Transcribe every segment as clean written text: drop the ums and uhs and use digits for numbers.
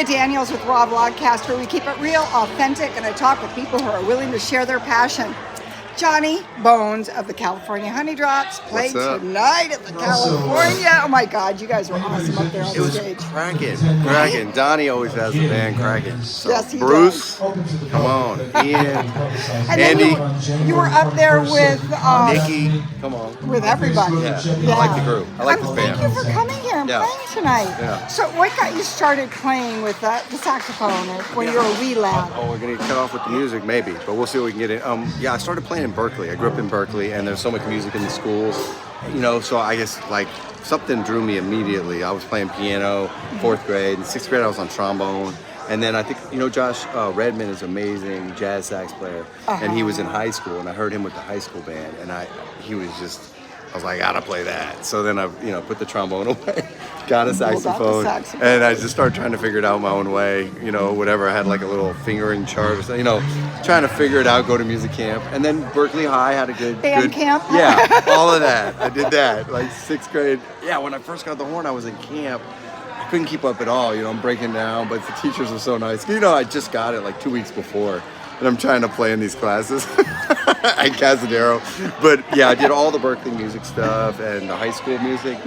Daniels with R.A.W.Vlogcast, where we keep it real, authentic, and I talk with people who are willing to share their passion. Johnny Bones of the California Honeydrops played tonight at the California. Oh my God, you guys were awesome up there on the stage. It was cracking. Donnie always has the band cracking. So yes, he Bruce, does. come on, Ian, and Andy. Then you were up there with Nikki, come on. With everybody. Yeah. I like the group. I like this band. Thank you for coming here and playing tonight. Yeah. So what got you started playing with the saxophone when you were a wee lad? Oh, we're going to cut off with the music maybe, but we'll see what we can get in. Yeah, I started playing in Berkeley. I grew up in Berkeley, and there's so much music in the schools, so I guess like something drew me immediately. I was playing piano, 4th grade. In 6th grade, I was on trombone. And then I think, Josh Redman is an amazing jazz sax player, and he was in high school, and I heard him with the high school band, and I was like, I gotta play that. So then I, put the trombone away, got a saxophone, and I just started trying to figure it out my own way, whatever. I had like a little fingering chart or something, trying to figure it out, go to music camp. And then Berkeley High had a good band camp? Yeah, all of that. I did that, like 6th grade. Yeah, when I first got the horn, I was in camp. I couldn't keep up at all, I'm breaking down, but the teachers were so nice. I just got it like 2 weeks before, and I'm trying to play in these classes at Casadero. But yeah, I did all the Berkeley music stuff and the high school music.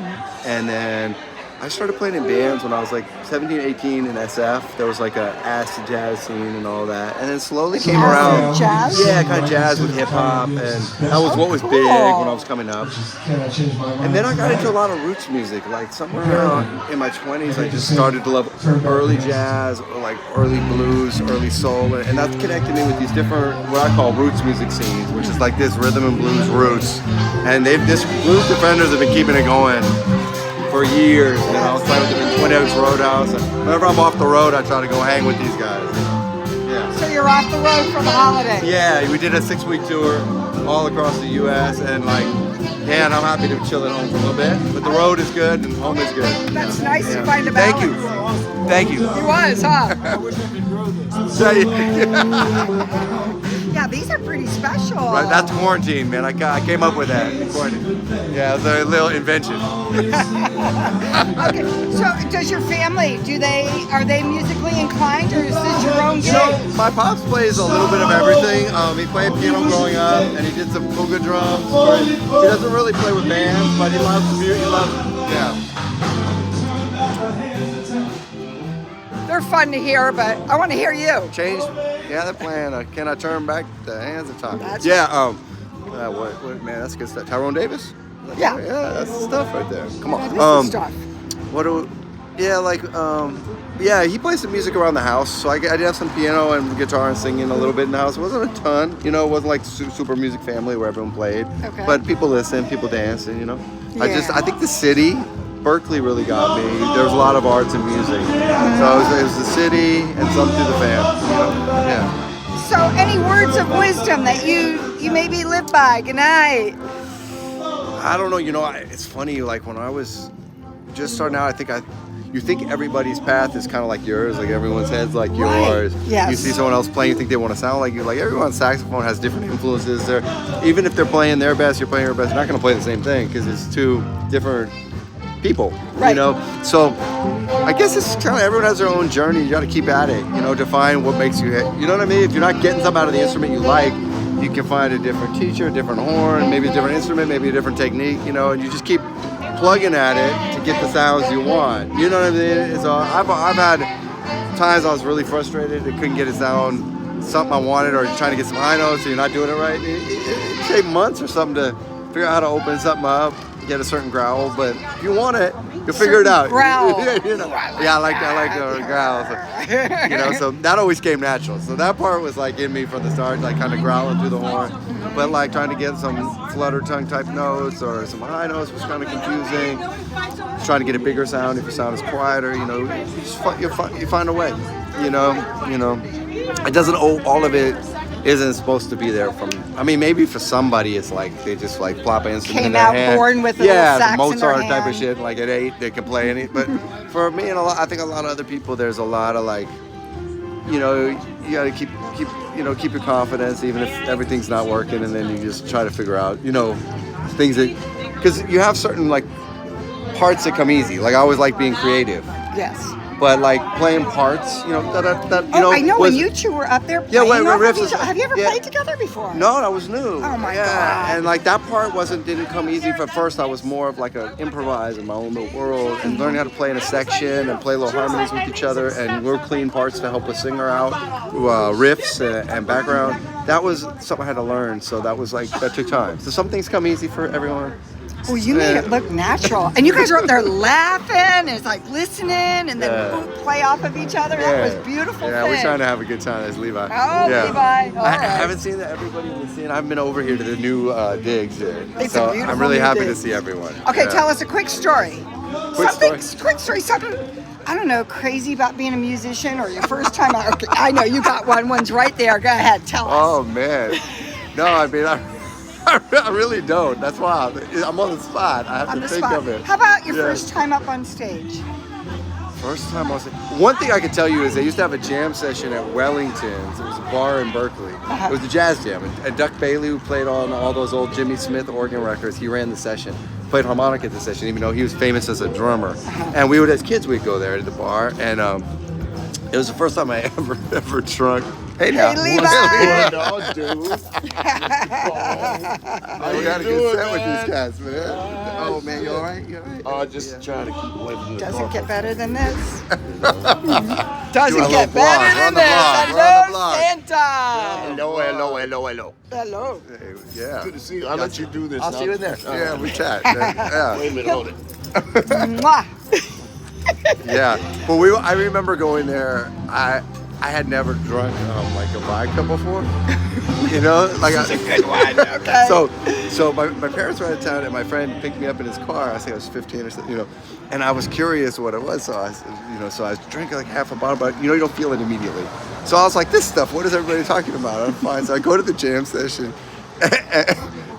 And then I started playing in bands when I was like 17, 18 in SF. There was like a acid jazz scene and all that. And then slowly came around. Jazz? Yeah, kind of jazz with hip hop. And that was what was big when I was coming up. And then I got into a lot of roots music. Like somewhere around in my 20s, I just started to love early jazz, or like early blues, early soul. And that's connected me with these different, what I call roots music scenes, which is like this rhythm and blues roots. And this Blues Defenders have been keeping it going for years, and I was playing with them in Twin Oaks Roadhouse. And whenever I'm off the road, I try to go hang with these guys. Yeah. So you're off the road for the holiday? Yeah, we did a 6-week tour all across the U.S. and and I'm happy to chill at home for a little bit. But the road is good and home is good. That's nice to find a balance. Thank you. He was, huh? I wish I could grow this. Yeah, these are pretty special. Right, that's quarantine, man. I came up with that. Yeah, it was a little invention. Okay, so does your family, are they musically inclined, or is this your own gig? So my pops plays a little bit of everything. He played piano growing up, and he did some booga drums. He doesn't really play with bands, but he loves music. They're fun to hear, but I want to hear you. Yeah, they're playing. Can I turn back the hands of time? That's what, man, that's good stuff. Tyrone Davis? Yeah. Yeah, that's the stuff right there. Come on. That is the stuff. He plays some music around the house. So I did have some piano and guitar and singing a little bit in the house. It wasn't a ton, it wasn't like super music family where everyone played. Okay. But people listen, people dance, and Yeah. I think the city, Berkeley really got me. There was a lot of arts and music. So it was the city and some through the fam. Yeah. So any words of wisdom that you maybe live by? Good night. I don't know, it's funny, like when I was just starting out, you think everybody's path is kind of like yours, like everyone's head's like yours. Yes. You see someone else playing, you think they want to sound like you. Like everyone on saxophone has different influences. Even if they're playing their best, you're playing your best, you're not going to play the same thing because it's two different people, right. So I guess it's kind of, everyone has their own journey. You got to keep at it, to find what makes you hit. You know what I mean? If you're not getting something out of the instrument you like, you can find a different teacher, a different horn, maybe a different instrument, maybe a different technique, and you just keep plugging at it to get the sounds you want. You know what I mean? So I've had times I was really frustrated. I couldn't get it sound something I wanted, or trying to get some high notes, so you're not doing it right. It take months or something to figure out how to open something up, get a certain growl. But if you want it, you'll figure it out. Growl. Yeah, I like the growl. So that always came natural. So that part was like in me from the start, like kind of growling through the horn. But like trying to get some flutter tongue type notes or some high notes was kind of confusing. Trying to get a bigger sound if your sound is quieter, you find a way. It doesn't. All of it isn't supposed to be there maybe for somebody it's like they just like plop an instrument in their hand. Came out born with a little sax Mozart in their hand. type of shit. Like at 8, they can play any. But for me and I think a lot of other people, there's a lot of like, you got to keep your confidence even if everything's not working, and then you just try to figure out, things that, because you have certain like parts that come easy. Like I always like being creative. Yes. but like playing parts, you know, that you know. I know was, when you two were up there Yeah, playing off of riffs. have you ever played together before? No, that was new. Oh my God. And like that part didn't come easy. For first, I was more of like a improvise in my own little world and learning how to play in a section and play little harmonies with each other and real clean parts to help a singer out, riffs and background. That was something I had to learn. So that took time. So some things come easy for everyone. Well, you made it look natural. And you guys were up there laughing, and it's like listening, and then boom, play off of each other. That was beautiful. Yeah, we're trying to have a good time as Levi. Oh, Levi. All right. I haven't seen everybody in the scene. I haven't been over here to the new digs here. It's so a beautiful I'm really happy dig. to see everyone. Okay, tell us a quick story. Quick story, something, I don't know, crazy about being a musician or your first time out. Okay, I know you got one. One's right there. Go ahead, tell us. Oh, man. No, I mean, I really don't. That's why I'm on the spot. I have to think of it. How about your first time up on stage? First time I was. One thing I could tell you is they used to have a jam session at Wellington's. It was a bar in Berkeley. It was a jazz jam. And Duck Bailey, who played on all those old Jimmy Smith organ records, he ran the session. Played harmonica at the session, even though he was famous as a drummer. And we would, as kids, we'd go there to the bar. And it was the first time I ever drunk. Hey, now. Levi! What's going on, dude? We had a good set with these cats, man. Oh, man, you all right? You all right? Oh, just trying to keep away from the Doesn't get better than this. Do a Doesn't little get vlog. better Run than the this. vlog. Run the Hello, vlog. Santa. Hello. Hello. Hey, yeah. Good to see you. I'll let you do this. I'll see you in there. All Yeah, right. we chat. Yeah. Wait a minute, hold it. Mwah. Yeah, but I remember going there. I had never drunk like a vodka before, you know. Like It's a good one. Okay. So my parents were out of town, and my friend picked me up in his car. I think I was 15 or something, you know. And I was curious what it was, so I was drinking like half a bottle, but you don't feel it immediately. So I was like, this stuff. What is everybody talking about? I'm fine. So I go to the jam session.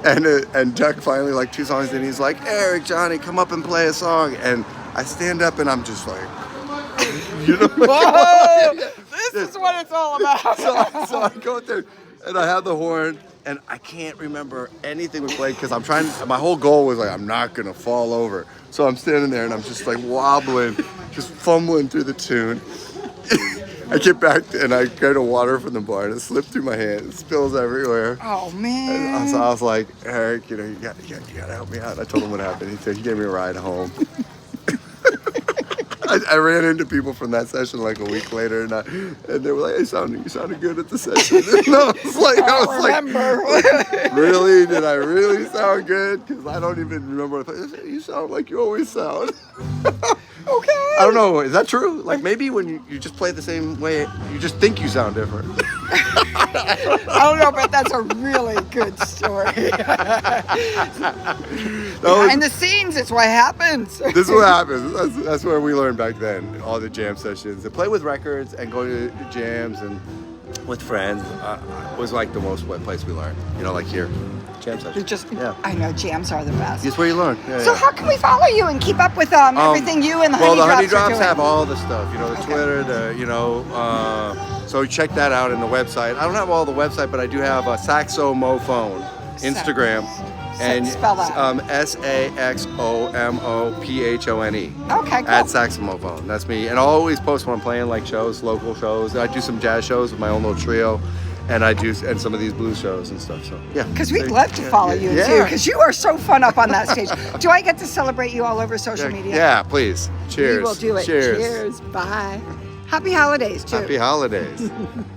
And Duck finally, like 2 songs in, he's like, Eric, Johnny, come up and play a song. And I stand up and I'm just like, you know, Whoa! This is what it's all about. so I go out there and I have the horn and I can't remember anything we played because my whole goal was like, I'm not going to fall over. So I'm standing there and I'm just like wobbling, just fumbling through the tune. I get back and I get a water from the bar and it slipped through my hand. It spills everywhere. Oh, man. And so I was like, Eric, you gotta help me out. I told him what happened. He gave me a ride home. I ran into people from that session like a week later, and they were like, "Hey, you sounded good at the session." And I was like, "Really? Did I really sound good? Because I don't even remember. You sound like you always sound." Okay. I don't know. Is that true? Like maybe when you just play the same way, you just think you sound different. I don't know, but that's a really good story. Behind the scenes, it's what happens. This is what happens. That's where we learned back then. All the jam sessions, to play with records and go to jams and with friends was like the most place we learned. Like here, jam sessions. I know jams are the best. It's where you learn. Yeah, so how can we follow you and keep up with everything you and the Honeydrops are the Honeydrops doing? have all the stuff. The Twitter, so check that out in the website. I don't have all the website, but I do have a Saxophone Instagram. And spell that. SAXOMOPHONE. Okay, cool. At Saxophone. That's me. And I'll always post when I'm playing like shows, local shows. I do some jazz shows with my own little trio. And and some of these blues shows and stuff. So yeah. Because we'd love to follow you too. Because you are so fun up on that stage. Do I get to celebrate you all over social media? Yeah, please. Cheers. We will do it. Cheers. Cheers. Bye. Happy holidays too. Happy holidays.